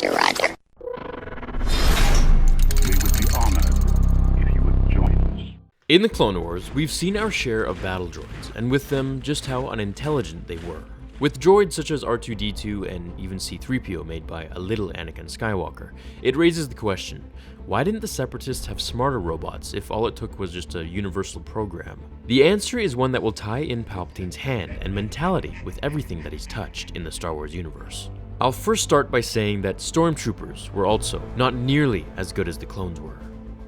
Roger, roger. We would be honored if you would join us. In the Clone Wars, we've seen our share of battle droids, and with them, just how unintelligent they were. With droids such as R2-D2 and even C-3PO made by a little Anakin Skywalker, it raises the question, why didn't the Separatists have smarter robots if all it took was just a universal program? The answer is one that will tie in Palpatine's hand and mentality with everything that he's touched in the Star Wars universe. I'll first start by saying that Stormtroopers were also not nearly as good as the clones were.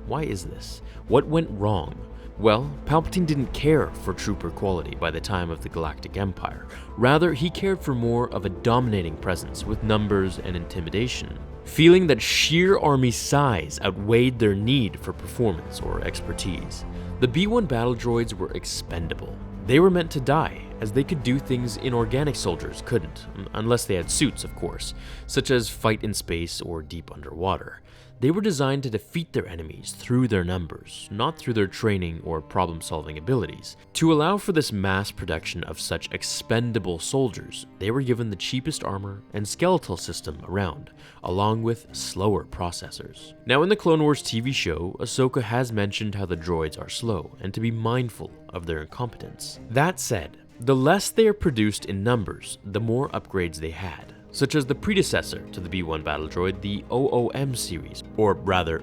Why is this? What went wrong? Well, Palpatine didn't care for trooper quality by the time of the Galactic Empire. Rather, he cared for more of a dominating presence with numbers and intimidation, feeling that sheer army size outweighed their need for performance or expertise. The B-1 battle droids were expendable. They were meant to die, as they could do things inorganic soldiers couldn't, unless they had suits, of course, such as fight in space or deep underwater. They were designed to defeat their enemies through their numbers, not through their training or problem-solving abilities. To allow for this mass production of such expendable soldiers, they were given the cheapest armor and skeletal system around, along with slower processors. Now in the Clone Wars TV show, Ahsoka has mentioned how the droids are slow and to be mindful of their incompetence. That said, the less they are produced in numbers, the more upgrades they had, such as the predecessor to the B-1 battle droid, the OOM series, or rather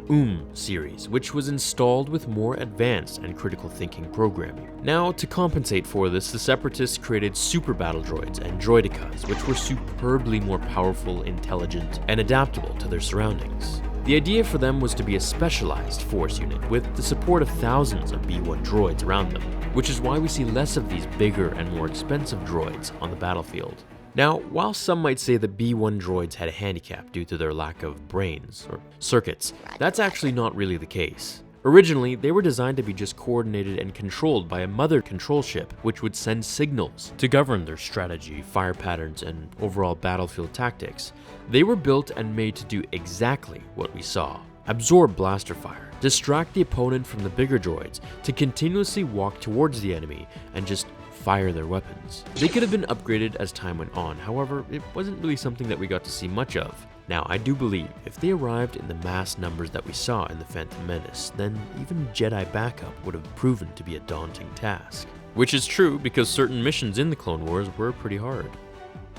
series, which was installed with more advanced and critical thinking programming. Now, to compensate for this, the Separatists created super battle droids and droidicas, which were superbly more powerful, intelligent, and adaptable to their surroundings. The idea for them was to be a specialized force unit with the support of thousands of B-1 droids around them, which is why we see less of these bigger and more expensive droids on the battlefield. Now, while some might say that B-1 droids had a handicap due to their lack of brains or circuits, that's actually not really the case. Originally, they were designed to be just coordinated and controlled by a mother control ship, which would send signals to govern their strategy, fire patterns, and overall battlefield tactics. They were built and made to do exactly what we saw: absorb blaster fire, distract the opponent from the bigger droids, to continuously walk towards the enemy and just fire their weapons. They could have been upgraded as time went on, however, it wasn't really something that we got to see much of. Now, I do believe if they arrived in the mass numbers that we saw in The Phantom Menace, then even Jedi backup would have proven to be a daunting task. Which is true because certain missions in the Clone Wars were pretty hard.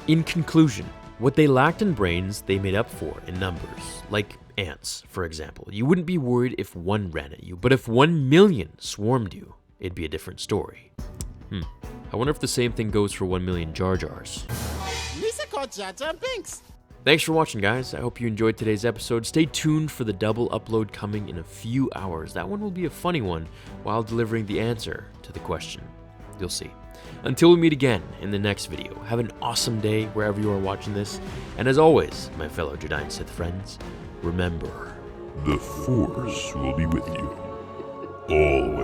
In conclusion, what they lacked in brains, they made up for in numbers. Like ants, for example. You wouldn't be worried if one ran at you, but if 1 million swarmed you, it'd be a different story. I wonder if the same thing goes for 1 million Jar Jars. Lisa called Jar Jar Binks. Thanks for watching, guys. I hope you enjoyed today's episode. Stay tuned for the double upload coming in a few hours. That one will be a funny one while delivering the answer to the question. You'll see. Until we meet again in the next video, have an awesome day wherever you are watching this. And as always, my fellow Jedi and Sith friends, remember, the Force will be with you always.